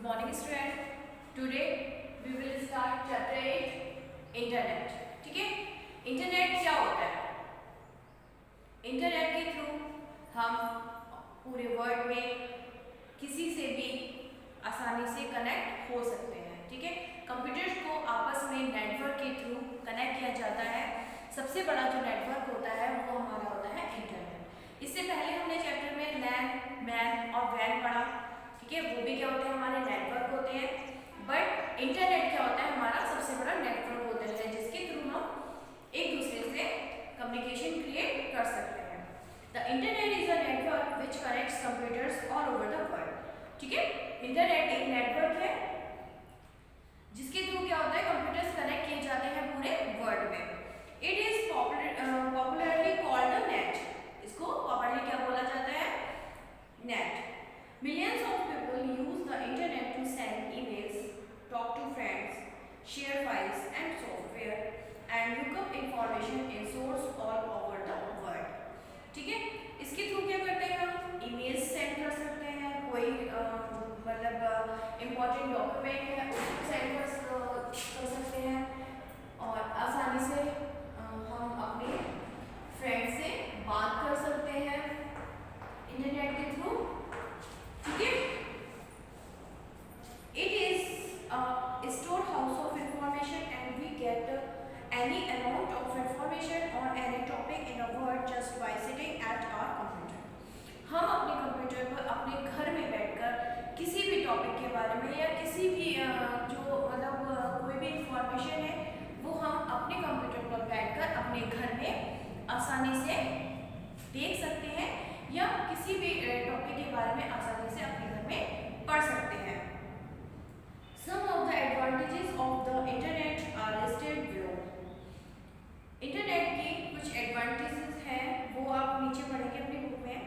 Morning student, today we will start chapter 8 internet. ठीक है, internet क्या होता है? इंटरनेट के थ्रू हम पूरे वर्ल्ड में किसी से भी आसानी से कनेक्ट हो सकते हैं। ठीक है, कंप्यूटर्स को आपस में नेटवर्क के थ्रू कनेक्ट किया जाता है। सबसे बड़ा जो नेटवर्क होता है वो हमारा होता है इंटरनेट। इससे पहले हमने चैप्टर में लैन, मैन और वैन पढ़ा। ठीक है, वो भी क्या होते हैं? हमारे नेटवर्क होते हैं। बट इंटरनेट क्या होता है? हमारा सबसे बड़ा नेटवर्क होता है जिसके थ्रू हम एक दूसरे से कम्युनिकेशन क्रिएट कर सकते हैं। The internet is a network which connects computers all over the world. ठीक है, इंटरनेट एक नेटवर्क है जिसके थ्रू क्या होता है? कंप्यूटर्स कनेक्ट किए जाते हैं पूरे वर्ल्ड में। It is popularly called net. इसको पॉपुलरली क्या बोला जाता है? Net. Millions of people use the internet to send emails, talk to friends, share files and software, and look up information in source all over the world. ठीक है, इसके through क्या करते हैं? हम ईमेल्स सेंड कर सकते हैं, कोई मतलब इम्पोर्टेंट डॉक्यूमेंट है उसको सेंड कर सकते हैं, और आसानी से हम अपने फ्रेंड से बात कर सकते हैं इंटरनेट के थ्रू। ठीक है, it is a storehouse of information and we get any amount of information on any topic in the world just by sitting at our computer. हम अपने कंप्यूटर पर अपने घर में बैठकर किसी भी टॉपिक के बारे में या किसी भी जो मतलब कोई भी इंफॉर्मेशन है वो हम अपने कंप्यूटर पर बैठकर अपने घर में आसानी से देख सकते हैं या किसी भी टॉपिक के बारे में आसानी से अपने घर में पढ़ सकते हैं। Some of the advantages of the internet are listed below. Internet के कुछ एडवांटेजेस हैं वो आप नीचे पढ़ेंगे अपनी बुक में।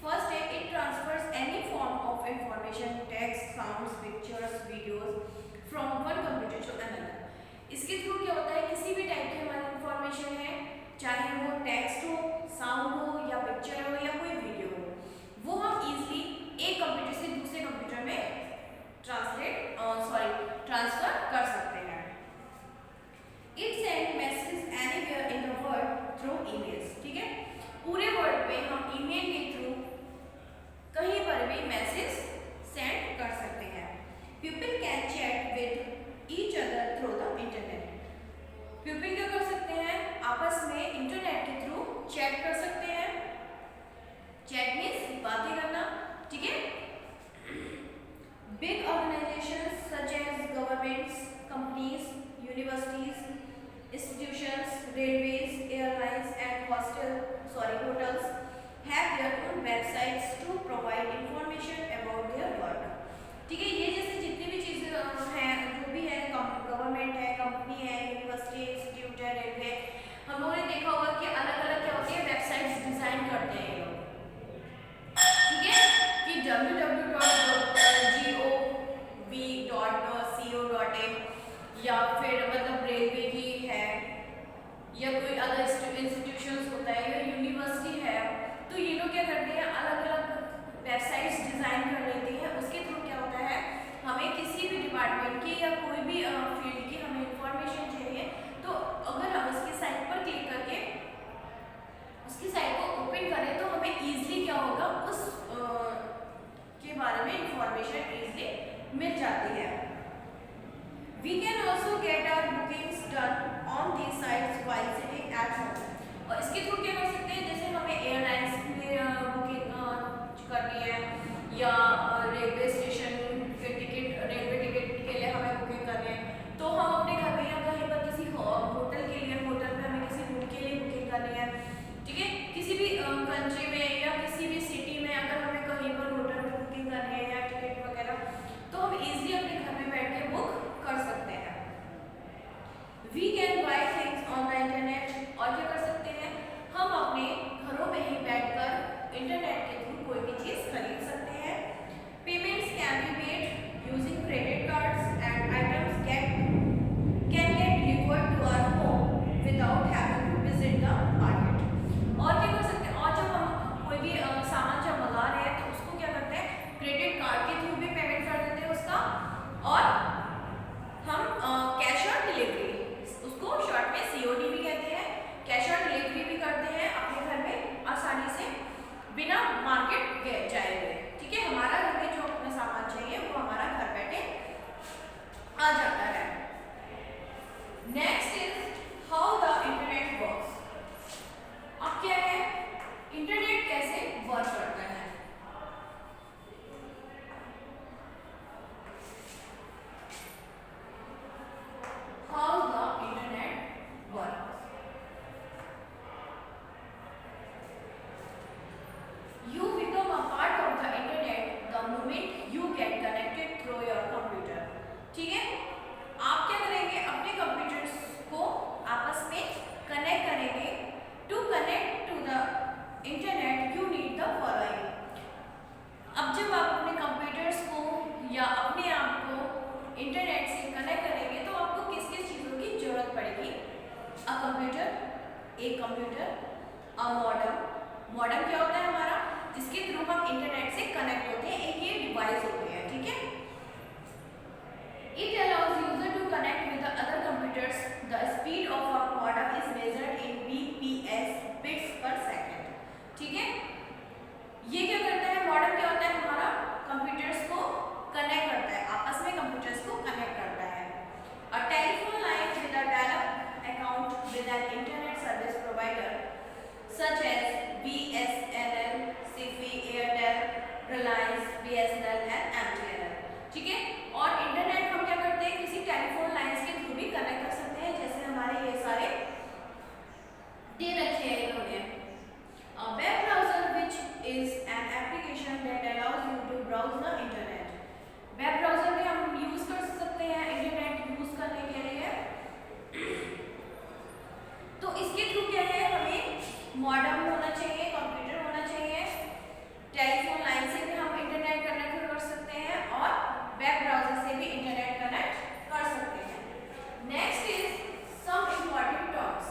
फर्स्ट है, it transfers any form of information, text, sounds, pictures, videos from one computer to another. इसके थ्रू क्या होता है? किसी भी टाइप की हमारी इंफॉर्मेशन है, चाहे वो टेक्स्ट हो, साउंड हो या पिक्चर हो या कोई वीडियो हो, वो हम इजीली एक कंप्यूटर से दूसरे कंप्यूटर में ट्रांसफर कर सकते हैं। It send message anywhere in the world through emails. ठीक है, पूरे वर्ल्ड में हम ईमेल के थ्रू कहीं पर भी मैसेज सेंड कर सकते हैं। People can chat with each other through the internet. People क्या कर सकते हैं? आपस में इंटरनेट के थ्रू चैट कर सकते हैं। चैट मीन्स बातें करना। ठीक है, big organisations such as governments, companies, universities, institutions, railways, airlines and hotels have their own websites to provide information about their work. ठीक है, ये जैसे जितनी भी चीज़ें हैं, जो भी है, गवर्नमेंट है, कंपनी है, यूनिवर्सिटी, इंस्टीट्यूट है, रेलवे, हम लोगों ने देखा होगा कि अलग अलग क्या होती है? वेबसाइट्स डिज़ाइन करते हैं ये लोग। ठीक है, कि www.gov.co.in या फिर मतलब रेलवे की है या कोई अदर इंस्टीट्यूशंस होता है या यूनिवर्सिटी है, तो ये लोग क्या करते हैं? अलग अलग वेबसाइट्स डिज़ाइन कर लेती हैं। उसके थ्रू क्या होता है? हमें किसी भी डिपार्टमेंट की या कोई भी फील्ड की हमें इंफॉर्मेशन चाहिए, तो अगर हम उसकी साइट पर क्लिक करके उसकी साइट को ओपन करें तो हमें ईजिली क्या होगा? उस के बारे में इंफॉर्मेशन ईजिली मिल जाती है। We can also get our bookings done on these sites while sitting at home. और इसके थ्रू क्या कर सकते हैं? जैसे हमें एयरलाइंस में बुकिंग करनी है या रेलवे स्टेशन के टिकट, रेलवे टिकट के लिए हमें बुकिंग करनी है, तो हम अपने घर में या कहीं पर किसी होटल के लिए, होटल में हमें किसी रूम के लिए बुकिंग करनी है। ठीक है, किसी भी कंट्री में या किसी भी सिटी में अगर हमें कहीं पर होटल में बुकिंग करनी है या टिकट वगैरह, तो हम इजीली अपने घर में बैठ के बुक कर सकते हैं। We can इंटरनेट से कनेक्ट होते हैं, एक ये डिवाइस होते हैं, ठीक है। It allows user to connect with the other computers. The speed of a modem is measured in bps bits per second. ठीक है, ये क्या करता है, मॉडेम क्या होता है, हमारा कंप्यूटर्स को कनेक्ट करता है, आपस में कंप्यूटर्स को कनेक्ट करता है। A telephone line with a dial-up account with an internet service provider such as BSNL, Sifi, Airtel, Reliance, BSNL and MTNL, ठीक है। और इंटरनेट हम क्या करते हैं, किसी टेलीफोन लाइंस के थ्रू भी कनेक्ट कर सकते हैं, जैसे हमारे ये सारे दे रखे हैं इन्होंने। Web browser which is an application that allows you to browse the internet. Web browser में हम यूज कर सकते हैं इंटरनेट यूज करने के लिए। तो इसके थ्रू क्या है, हमें मॉडेम होना चाहिए, कंप्यूटर होना चाहिए, टेलीफोन लाइन से भी हम इंटरनेट कनेक्ट कर सकते हैं और वेब ब्राउजर से भी इंटरनेट कनेक्ट कर सकते हैं। Next is some important terms.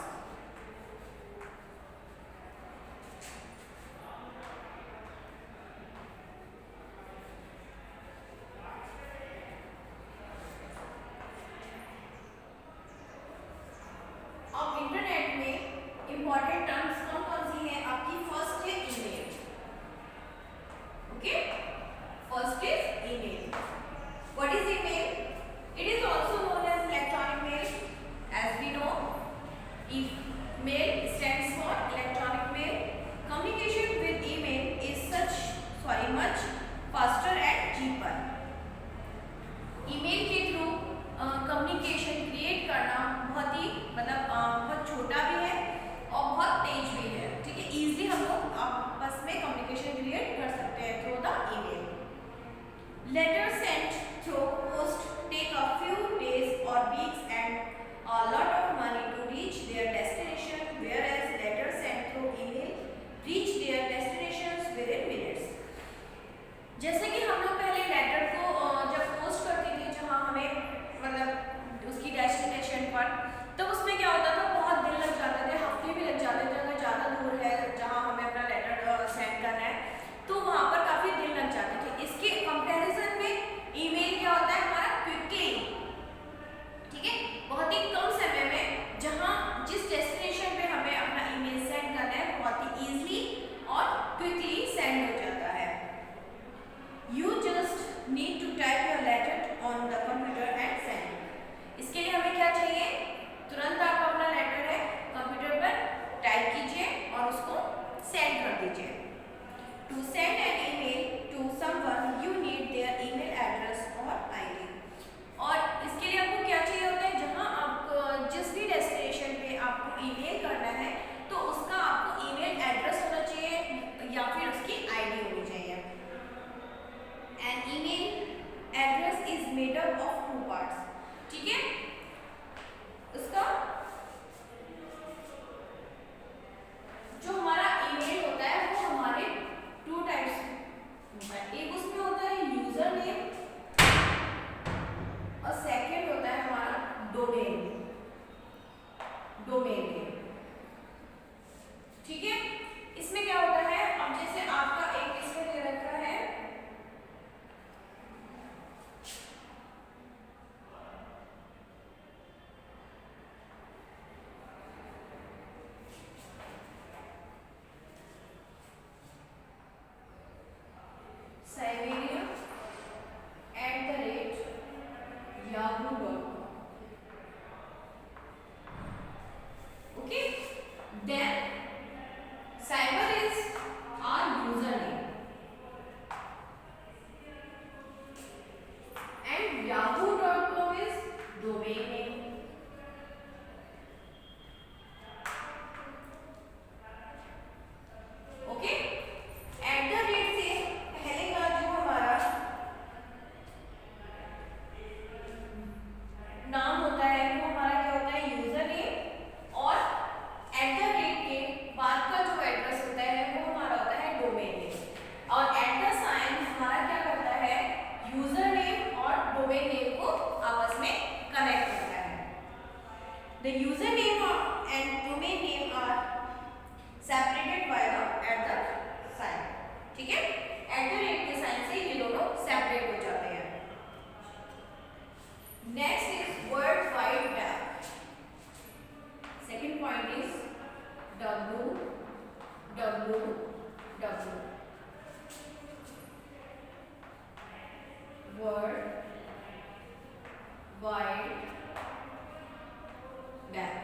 अब इंटरनेट में इम्पॉर्टेंट टर्म्स कौन कौन सी हैं, आपकी फर्स्ट है email, okay. First is email. What is email? It is also known as electronic mail. As we know, email stands for electronic mail. Communication with email is much faster and cheaper. Email के through communication create करना बहुत ही बहुत छोटा भी है और बहुत तेज भी है, ठीक है। इजीली हम लोग आपस में कम्युनिकेशन क्रिएट कर सकते हैं through the email. Letters sent through post take a few days or weeks and a lot of money to reach their destination, whereas letters sent through email reach their destinations within minutes. जैसे कि हम लोग पहले letter को जब post करते थे जहाँ हमें उसकी डेस्टिनेशन पर, तो उसमें क्या होता था, बहुत दिन लग जाते थे, हफ्ते भी लग जाते थे। अगर ज़्यादा दूर है जहाँ हमें अपना लेटर सेंड करना है तो वहाँ पर काफ़ी दिन लग जाते थे। इसके कंपैरिजन में ईमेल क्या होता है, हमारा क्विकली, ठीक है, बहुत ही कम समय में जहाँ जिस डेस्टिनेशन पे हमें अपना ईमेल सेंड करना है बहुत ही इजीली और क्विकली सेंड हो जाता है। You just need to type your letter on the computer and send. इसके लिए हमें क्या चाहिए, तुरंत आप अपना लेटर है कंप्यूटर पर टाइप कीजिए और उसको सेंड कर दीजिए। To send an email to someone, you need their email address or ID. और इसके लिए आपको क्या चाहिए होता है, जहाँ आप जिस भी डेस्टिनेशन पे आपको ईमेल करना है तो उसका आपको ईमेल एड्रेस होना चाहिए या फिर उसकी आईडी होनी चाहिए। An email address is made up of two parts, ठीक है। उसका जो हमारा ईमेल होता है वो हमारे टू टाइप्स होता है, एक उसमें होता है यूजर नेम और सेकंड होता है हमारा डोमेन नेम, ठीक है। इसमें क्या होता है, अब जैसे आपका एक इसमें दे रखा है Siberia@yahoo.com, okay. Then cyber is our username and yahoo.com is domain name, okay. @ से पहले का जो हमारा world wide web.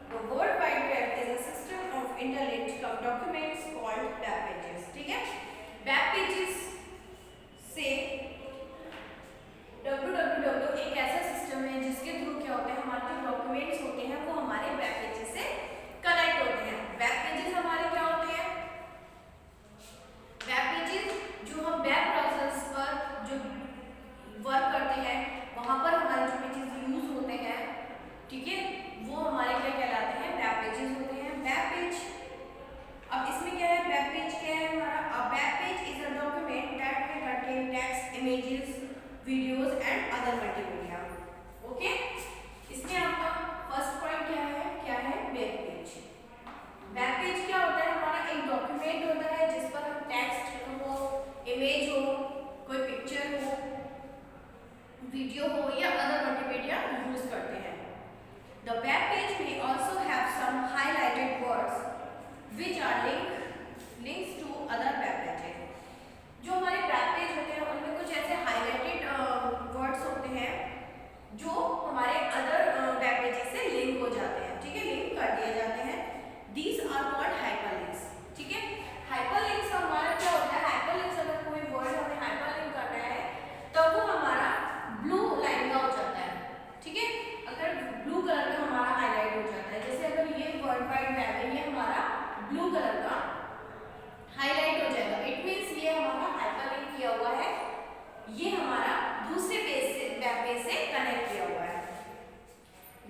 The World Wide Web is a system of interlinked documents called web pages। ठीक है, वेब पेजेस से www एक ऐसा सिस्टम है जिसके थ्रू क्या होता है, हमारे जो डॉक्यूमेंट्स होते हैं वो हमारे वेब पेजेस से कनेक्ट होते हैं। वेब पेजेस हमारे क्या होते हैं, वेब पेजेस जो हम वेब ब्राउजर्स पर जो वर्क करते हैं वहां पर हमारे जो पेजेस यूज होते हैं, ठीक है, वो हमारे क्या कहलाते हैं, वेब पेजेस होते हैं। वेब पेज, अब इसमें क्या है, वेब पेज क्या है हमारा, a web page is a document that can contain text, images, videos and other multimedia. Okay, इसमें आपका फर्स्ट पॉइंट क्या है वेब पेज। वेब पेज क्या होता है, हमारा एक डॉक्यूमेंट होता है जिस पर हम टेक्स्ट हो, इमेज हो, कोई पिक्चर हो, वीडियो हो या अदर मल्टीमीडिया यूज करते हैं। The web page may also have some highlighted words which are links to other web pages। जो हमारे वेब पेज होते हैं उनमें कुछ ऐसे हाईलाइटेड वर्ड्स होते हैं जो हमारे अदर वेब पेजेस से लिंक हो जाते हैं, ठीक है, लिंक कर दिए जाते हैं। These are called hyperlinks। ठीक है, हाइपरलिंक्स हमारा क्या होता है, हाइपरलिंक्स अगर कोई वर्ड हमें हाइपरलिंक करना है तो वो हमारा ब्लू लाइन का हो जाता है, ठीक है, अगर ब्लू कलर का हमारा हाईलाइट हो जाता है। जैसे अगर ये वर्ल्ड वाइड वेब है, ये हमारा ब्लू कलर का हाईलाइट हो जाएगा, इट मींस ये हमारा हाइपरलिंक किया हुआ है, ये हमारा दूसरे पेज से, वेब पेज से कनेक्ट किया हुआ है।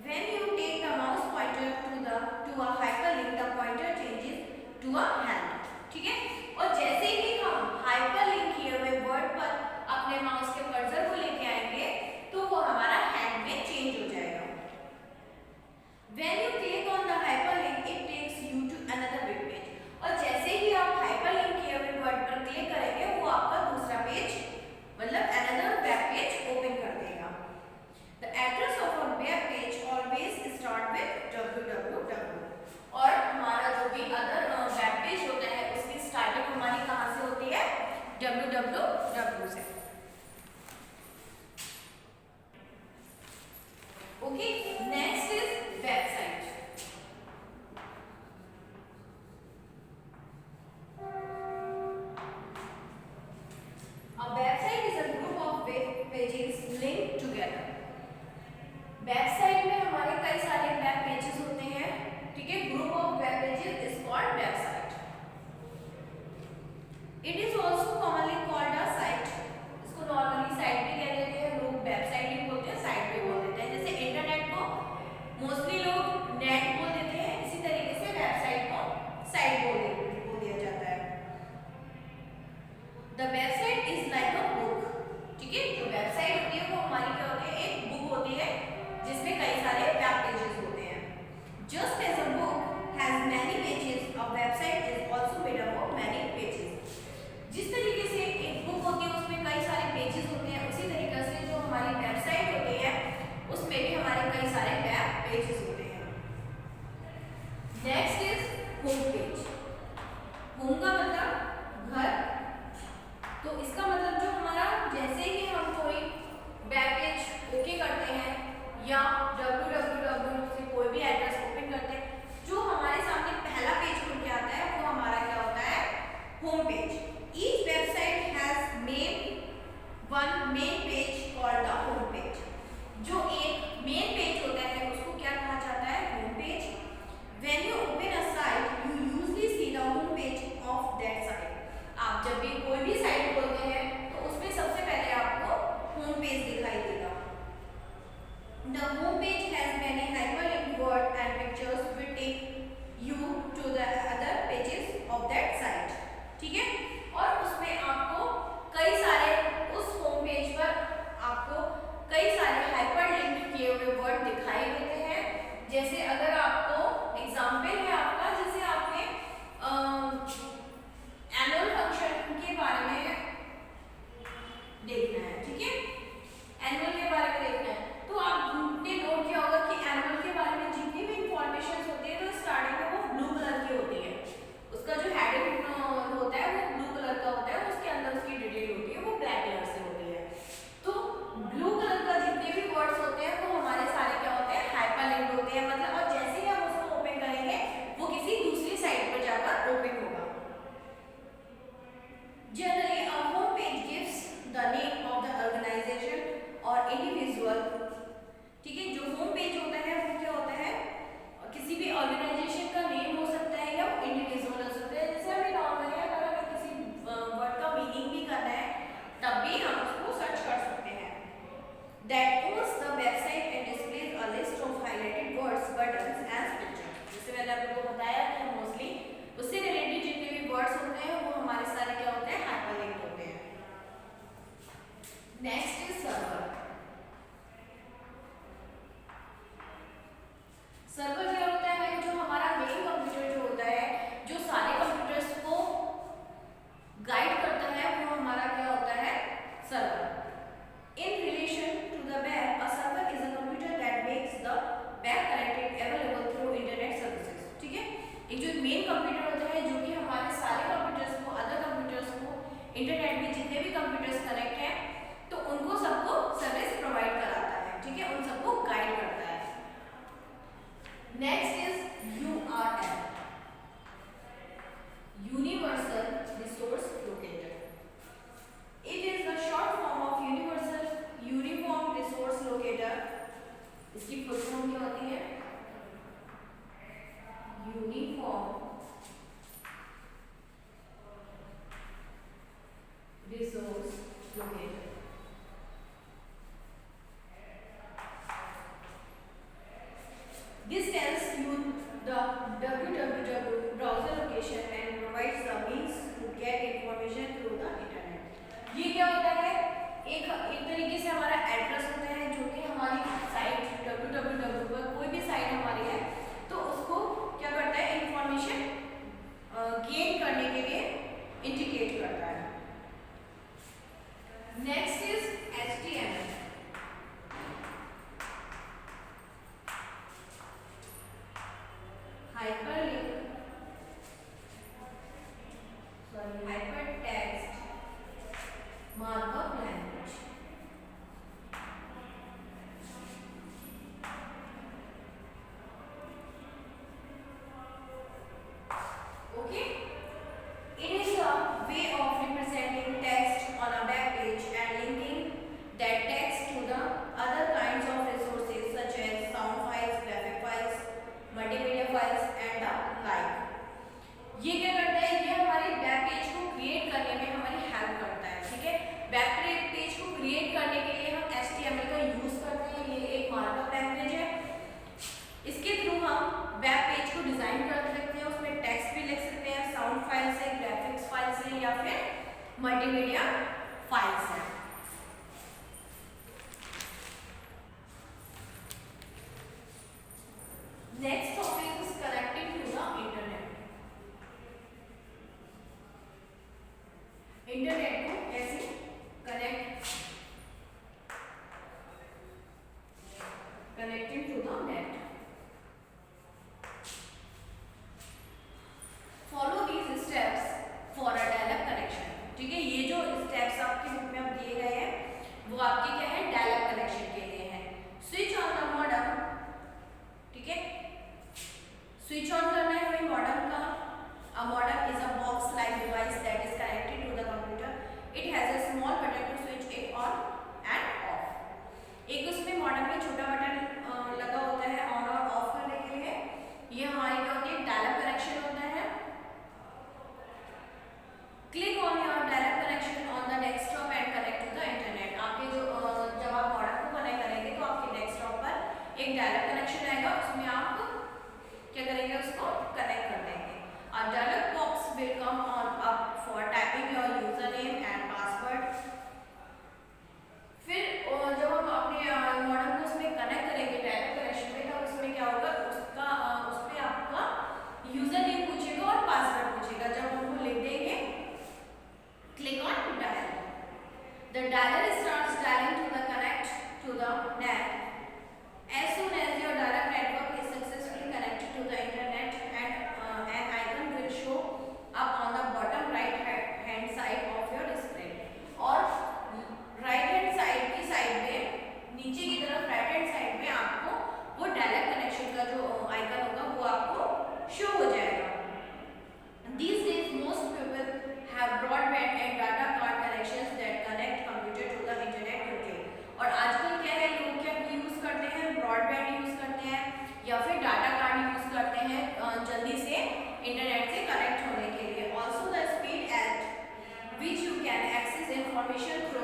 When you take the mouse pointer to a hyperlink, the pointer changes to a hand। ठीक है, और जैसे ही हम हाइपरलिंक किए हुए वर्ड पर अपने माउस के कर्सर को लेके आएंगे तो वो हमारा हैंड में चेंज हो जाएगा। When you click on the hyperlink, it takes you to another web page। और जैसे ही आप हाइपरलिंक किए हुए वर्ड पर क्लिक करेंगे वो आपका दूसरा पेज, मतलब another web page ओपन कर देगा। The address of a web page always start with www। और हमारा जो भी अदर वेब पेज होता है उसकी स्टार्टिंग हमारी कहाँ से होती है, www से। Okay, next is website. A website is a group of web pages linked together। Website में हमारे कई सारे वेब पेजेस होते हैं, ठीक है, group of web pages is called website. It is also commonly called a site. इसको normally site भी कह देते हैं लोग, वेबसाइट भी बोलते हैं, साइट भी बोल देते हैं। जैसे इंटरनेट को मोस्टली लोग नेट बोल देते हैं, इसी तरीके से वेबसाइट को साइट बोल दिया जाता है। The website is like a book. ठीक है, जो वेबसाइट होती है वो हमारी क्या होती है, एक बुक होती है जिसमें कई सारे वेब पेजेस होते हैं। Just as a book has many pages, a website is also made up of many pages। जिस तरीके से एक बुक होती है उसमें कई सारे पेजेस होते हैं, उसी तरीके से जो हमारी वेबसाइट होती है उसमें भी हमारे कई सारे वेब पेजेस होते हैं। Next is home page. Home का मतलब घर, तो इसका मतलब जो हमारा, जैसे ही हम कोई वेब पेज ओके करते हैं या www से कोई भी एड्रेस ओपन करते हैं, जो हमारे सामने पहला पेज खुल के आता है वो हमारा क्या होता है, home page. Each website has one main page called the home page. जो एक मेन पेज होता है उसको क्या कहा जाता है, home page. When you open a site you usually see the home page of that site. आप जब भी कोई भी साइट खोलते हैं तो उसमें सबसे पहले आपको होम पेज दिखाई देगा। The home page has many hyperlinked words and pictures which take you to the other pages of that site। ठीक है, और उसमें आपको कई सारे, उस होम पेज पर आपको कई सारे हाइपरलिंक किए हुए वर्ड दिखाई देते हैं। जैसे अगर आपको एग्जाम्पल है आपका, जैसे आपने एनुअल फंक्शन के बारे में resource locator. This tells you the www browser location and provides the means to get information through the internet. ये क्या होता है? एक तरीके से हमारा एड्रेस होता है जो कि हमारी साइट www पर कोई भी साइट हमारी है तो उसको क्या करता है, इंफॉर्मेशन गेन करने के लिए इंडिकेट करता है. Next is HTML. Hypertext markup language. Okay, it is a way of representing text on a web page and linking that text to the other kinds of resources such as sound files, graphic files, multimedia files and the like. ये क्या करता है, ये हमारे web page को create करने में हमारी हेल्प करता है. ठीक है, वेब पेज को क्रिएट करने के लिए हम HTML का यूज करते हैं. ये एक मार्कअप लैंग्वेज है. इसके थ्रू हम वेब पेज को डिजाइन कर सकते हैं, उसमें टेक्स्ट भी लिख सकते हैं, साउंड फाइल्स है, ग्राफिक्स फाइल्स है या फिर मल्टीमीडिया फाइल्स है. Next topic is connecting to the internet. Internet को कैसे connecting to the net. Follow these steps for a dial-up connection. ठीक है, ये जो स्टेप्स आपकी बुक में आप दिए गए हैं वो आपके क्या है, डायल-अप कनेक्शन के लिए है. Switch on the modem. ठीक है, स्विच ऑन करना है हमें मॉडेम का. A modem is a box-like device that is connected to the computer. It has a small button to switch it on and off. एक उसमें मॉडेम में छोटा बटन लगा होता है ऑन और ऑफ करने के लिए. ये हमारी क्या होती है, डायल-अप कनेक्शन होता है. Click on your dial-up connection on the desktop and connect to the internet. आपके जो जब आप मॉडेम को कनेक्ट करेंगे तो आपके डेस्कटॉप पर एक डायल-अप कनेक्शन आएगा, उसमें आप क्या करेंगे, उसको कनेक्ट कर देंगे. A dialog box will come on up for typing your username and password. फिर जब हम अपने मॉडेम को उसमें कनेक्ट करेंगे डायरेक्ट कनेक्शन में, तब उसमें क्या होगा, उस पे आपका यूजर नेम पूछेगा और पासवर्ड पूछेगा. जब हम वो लिख देंगे, click on dial. The dialer starts dialing to the connect to the net. As soon as your dial-up network is successfully connected to the internet, and an icon will show up on the bottom right hand side of your display. और right hand side की side में, नीचे की तरफ right hand side में आपको वो dial-up connection का जो आइकन होगा वो आपको शो हो जाएगा. These days most people have broadband and data card connections that connect computer to the internet quickly. और आजकल क्या है, लोग क्या यूज करते हैं, ब्रॉडबैंड यूज करते हैं या फिर डाटा कार्ड यूज करते हैं जल्दी से इंटरनेट से कनेक्ट होने के लिए. Also the speed at which you can access information through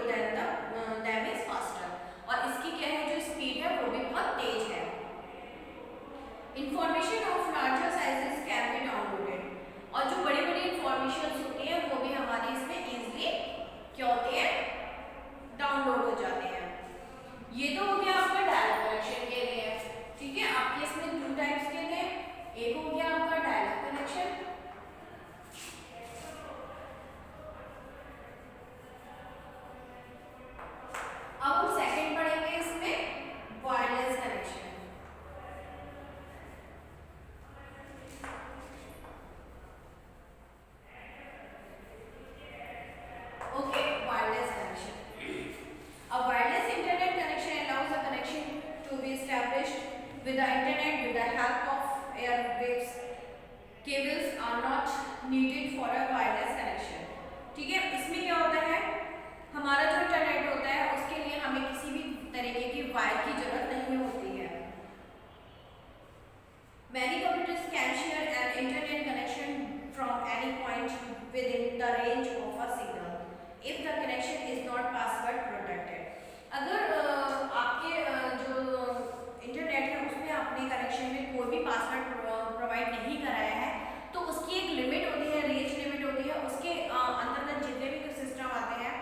them is faster. और इसकी क्या है, जो स्पीड है वो भी बहुत तेज है. Information of larger sizes can be downloaded. और जो बड़ी बड़ी इंफॉर्मेशन होती है वो भी हमारी इसमें इजीली क्या होती है, डाउनलोड हो जाते हैं. ये तो हो गया आपका डायल-अप कनेक्शन के लिए. ठीक है, आपके इसमें 2 टाइप्स के थे. एक हो गया आपका डायल-अप कनेक्शन, अब हम सेकंड पढ़ेंगे इसमें wireless connection. Okay, wireless connection. A wireless internet connection allows a connection to be established with the internet with the help of airwaves. Cables are not needed for a wireless connection. ठीक है, इसमें क्या होता है, हमारा जो internet होता है उसके लिए हमें किसी भी तरीके की वायर की जरूरत नहीं होती है. Many computers can share an internet connection from any point within the range of a signal. if the connection is not password protected। अगर आपके जो इंटरनेट है उसमें आपने कनेक्शन में कोई भी पासवर्ड प्रोवाइड नहीं कराया है तो उसकी एक लिमिट होती है, रेंज लिमिट होती है, उसके अंतर्गत जितने भी सिस्टम आते हैं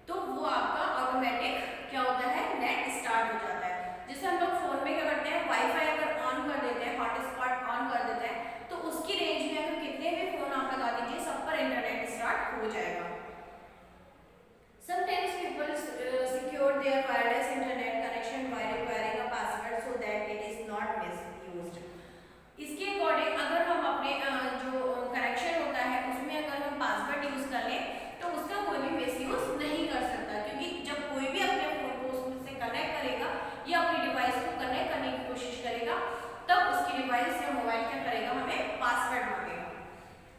तो वो आपका ऑटोमेटिक क्या होता है, नेट स्टार्ट हो जाता है। जैसे हम लोग फोन में क्या करते हैं, वाईफाई अगर ऑन कर देते हैं, हॉटस्पॉट ऑन कर देते हैं तो उसकी रेंज में अगर कितने भी फोन आप लगा दीजिए सब पर इंटरनेट स्टार्ट हो जाएगा। Sometimes people secure their wireless internet connection by requiring a password so that it is not misused। इसके अकॉर्डिंग अगर हम अपने जो कनेक्शन होता है उसमें अगर हम पासवर्ड यूज कर लें तो उसका कोई भी मिसयूज नहीं कर सकता, क्योंकि जब कोई भी अपने फोन को उससे कनेक्ट करेगा या अपनी डिवाइस को कनेक्ट करने की कोशिश करेगा तब उसकी डिवाइस या मोबाइल क्या करेगा, हमें पासवर्ड मांगेगा।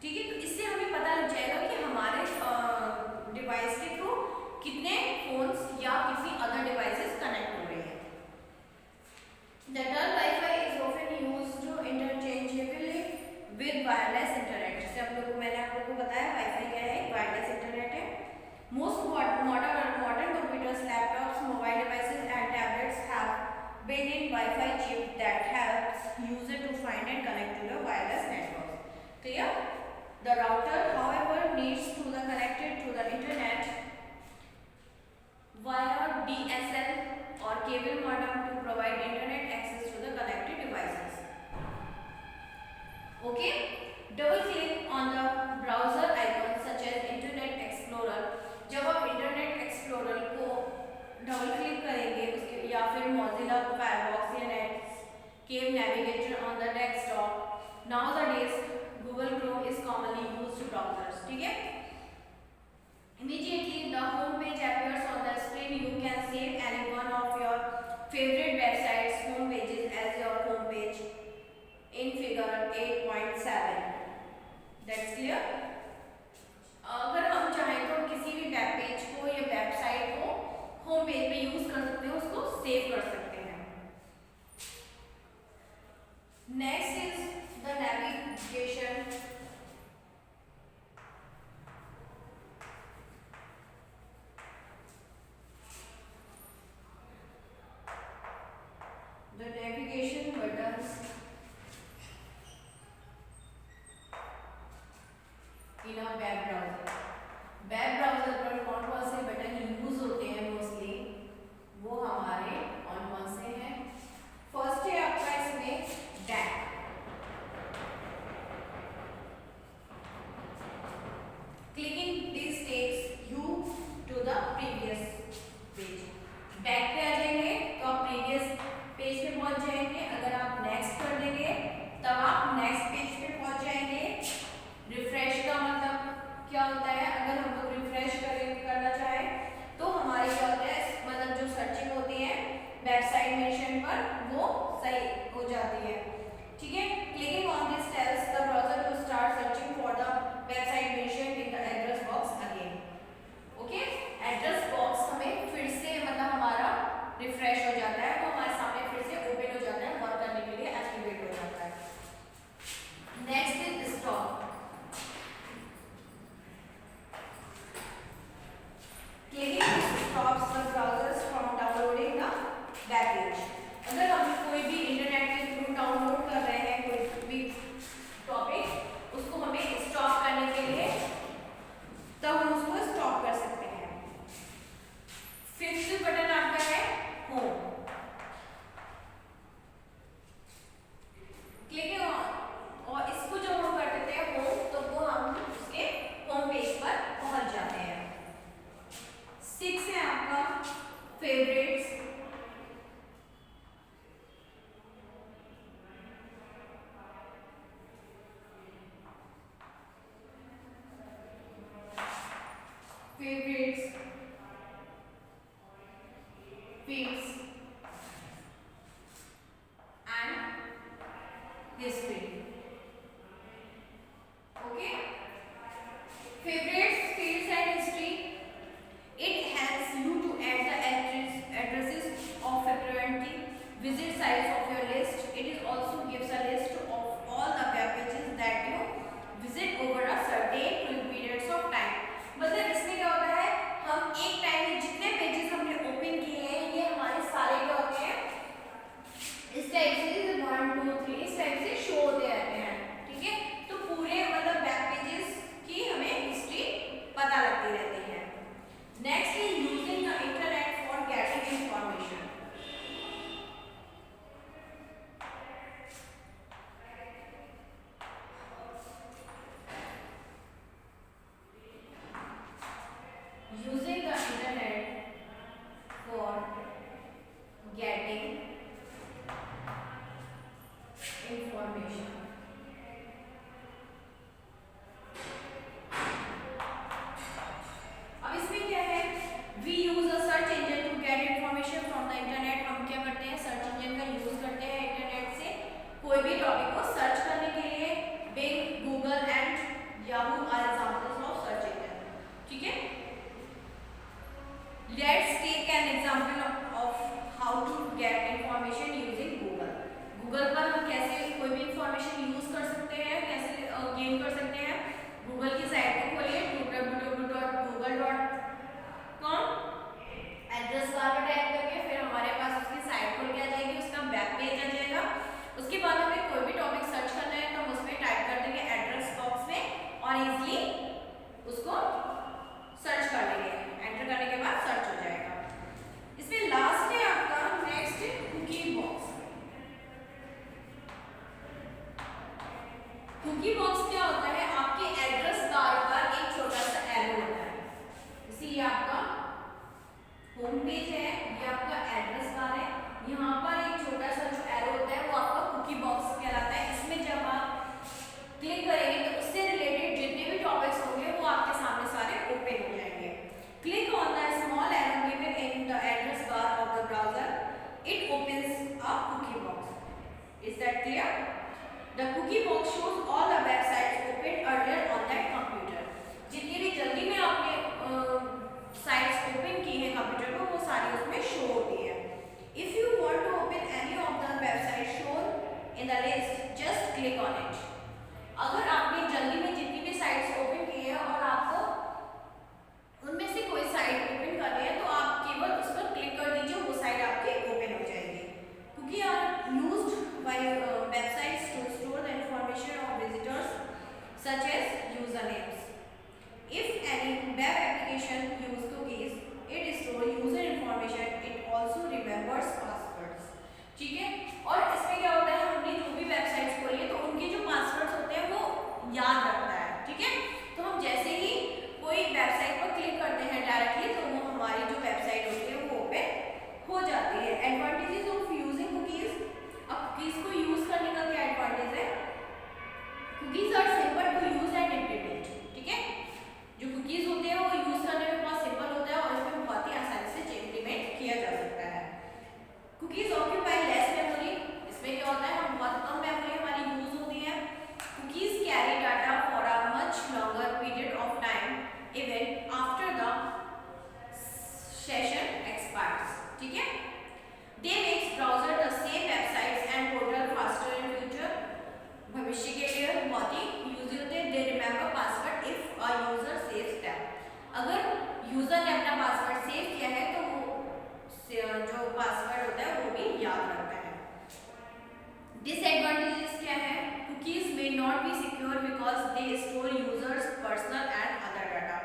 ठीक है, तो इससे हमें पता लग जाएगा कि हमारे डिवाइस के थ्रू कितने फोन्स या किसी अदर डिवाइसेस कनेक्ट हो रहे हैं। The term Wi-Fi is often used interchangeably with wireless internet। जैसे मैंने आप लोगों को बताया वाईफाई क्या है, वायरलेस इंटरनेट है। Most modern computers, laptops, mobile devices and tablets have built-in Wi-Fi chip that helps user to find and connect to the wireless network। Clear? The router, however, needs to the connected to the internet via DSL or cable modem to provide internet access to the connected devices। Okay, double click on the browser icon such as Internet Explorer। जब आप Internet Explorer को double click करेंगे उसके या फिर Mozilla Firefox या Netscape Navigator on the desktop, nowadays Google Chrome is commonly used browsers। ठीक है, immediately the home page appears on the screen। You can save any one of your favorite websites home pages as your home page in figure 8.7। That's clear? अगर हम चाहें तो किसी भी web page को या वेबसाइट को होम पेज पे यूज कर सकते हैं, उसको सेव कर सकते हैं। Next is the navigation. The navigation buttons in a web browser। Web browser पर कौन कौन से बटन यूज होते हैं मोस्टली, वो हमारे कौन से हैं। फर्स्ट है आपका इसमें back. Clicking this takes you to the previous page. Back पे आ जाएंगे तो आप प्रीवियस पेज पे पहुंच जाएंगे। अगर आप नेक्स्ट कर देंगे तब आप नेक्स्ट पेज पे पहुंच जाएंगे। रिफ्रेश का मतलब क्या होता है, अगर हम लोग रिफ्रेश करना चाहें तो हमारी क्या होता है, मतलब जो सर्चिंग होती है वेबसाइट मेंशन पर वो सही हो जाती है। ठीक है, clicking on this tells the browser to start searching for the website mention in the address box again. Okay, address box हमें फिर से मतलब हमारा रिफ्रेश हो जाता है तो हमारे सामने फिर से ओपन हो जाता है, वर्क करने के लिए एक्टिवेट हो जाता है। Next is stop. Clicking stops the browsers from downloading the web page। अगर हम कोई भी इंटरनेट के थ्रू डाउनलोड कर रहे हैं कोई भी टॉपिक, उसको हमें स्टॉप करने के लिए तब हम उसको स्टॉप कर सकते हैं। फिफ्थ बटन आपका है होम। क्लिक ऑन और इसको जब हम कर देते हैं होम तो वो हम उसके होम पेज पर पहुंच जाते हैं। 6 है आपका favourites. favorites, feeds and history। Okay, favorites, feeds and history, it helps you to add the addresses of frequently visit sites of your list। It is also gives a list of all the web pages that you visit over a certain periods of time। मतलब इसमें क्या होता है, भी topic को search करने के लिए Bing, Google and Yahoo are examples of search engine. ठीक है, let's take an example of how to get information using Google. Google पर हम कैसे कोई भी इंफॉर्मेशन यूज कर सकते हैं, कैसे गेन कर सकते हैं। गूगल की साइट को खोलिए www.google.com, एड्रेस बार पर टाइप करके फिर हमारे पास उसकी साइट खुल के आ जाएगी, उसका वेब पेज आ जाएगा। उसके बाद हमें कोई भी टॉपिक सर्च करना है तो हम उसमें टाइप कर देंगे एड्रेस बॉक्स में और इजीली उसको सर्च कर लेंगे। एंटर करने के बाद सर्च हो जाएगा। इसमें लास्ट है आपका next cookie box. Cookie box क्या होता है, आपके एड्रेस बार पर एक छोटा सा एरो होता है। इसी आपका होम पेज है, ये आपका एड्रेस बार है, यहाँ पर एक छोटा सा जो एरो होता है वो आपका कुकी बॉक्स कहलाता है। इसमें जब आप क्लिक करेंगे तो उससे रिलेटेड जितने भी टॉपिक्स होंगे वो आपके सामने सारे ओपन हो जाएंगे। Click on the small arrow given in the address bar of the browser, it opens a cookie box. Is that clear? The cookie box shows all the websites opened earlier on that computer. जितनी भी जल्दी में आपने sites open की हैं computer को वो सारी उसमें शो होती है। If you want to open any of the websites shown in the list, just click on it. अगर आपने जल्दी में जितनी भी साइट्स ओपन की है और आपको उनमें से कोई साइट ओपन करनी है तो आप केवल उस पर क्लिक कर दीजिए, वो साइट आपकी ओपन हो जाएगी। Cookies are used by websites to store the information of visitors such as usernames. If any web application use cookies, it stores user information. It also remembers passwords. ठीक है, और इसमें क्या होता है, हमने जो भी वेबसाइट्स खोली है तो उनके जो पासवर्ड्स होते हैं वो याद रखता है। ठीक है, तो हम जैसे ही कोई वेबसाइट पर क्लिक करते हैं डायरेक्टली तो वो हमारी जो वेबसाइट होती है वो ओपन हो जाती है। Advantages of using cookies. अब कुकीज को यूज करने का क्या एडवांटेज है? Cookies are simple to use and implement. ठीक है, जो कुकीज होते हैं वो यूज करने में बहुत सिंपल होता है और इसमें बहुत ही आसानी से इम्प्लीमेंट किया जा सकता है। Cookies occupy less memory. इसमें क्या होता है, हम बहुत कम मेमोरी हमारी यूज होती है। Cookies carry data for a much longer period of time even after the session expires. ठीक है, दे makes browser the same websites and portal faster in future. भविष्य के लिए बहुत ही यूजर होते हैं। They remember password if a user saves them. अगर user ने अपना पासवर्ड सेव किया है तो वो जो पासवर्ड होता है वो भी याद रखता है। डिसएडवांटेजेस क्या है? Cookies may not be secure because they store users personal and other data.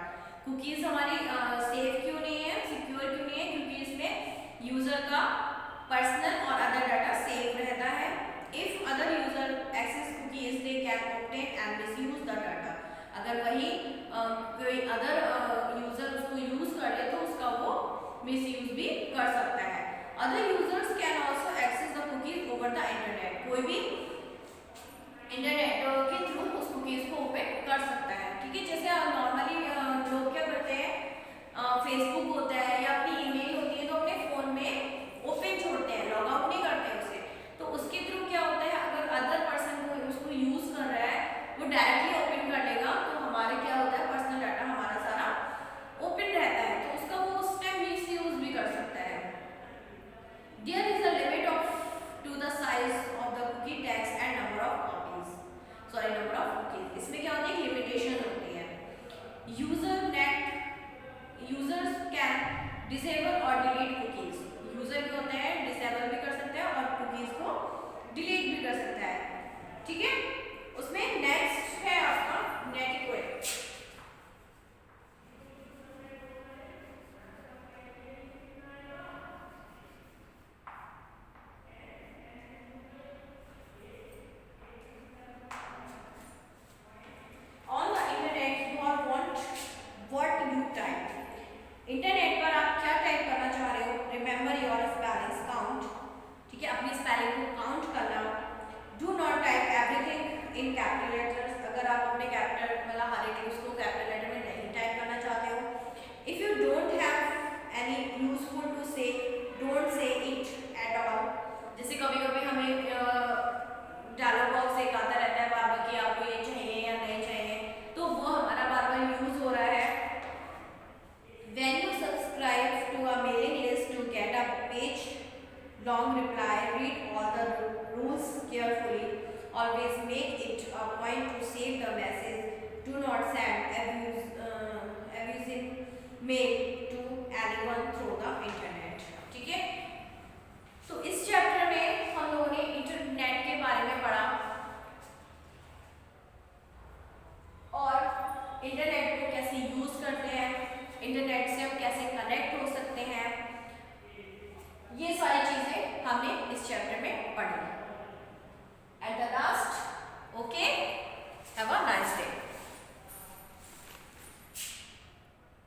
Cookies हमारी सेफ क्यों नहीं है, सिक्योर क्यों नहीं है? क्योंकि इसमें यूजर का पर्सनल और अदर डाटा सेफ रहता है। If other user access cookies they can obtain and misuse the data. अगर वही कोई अदर यूजर उसको यूज कर ले तो उसका वो मिसयूज भी कर सकता है। Other users can also access the cookies over the internet. कोई भी इंटरनेट के थ्रू उस कुकीज को ओपन कर सकता है। ठीक है, जैसे मेल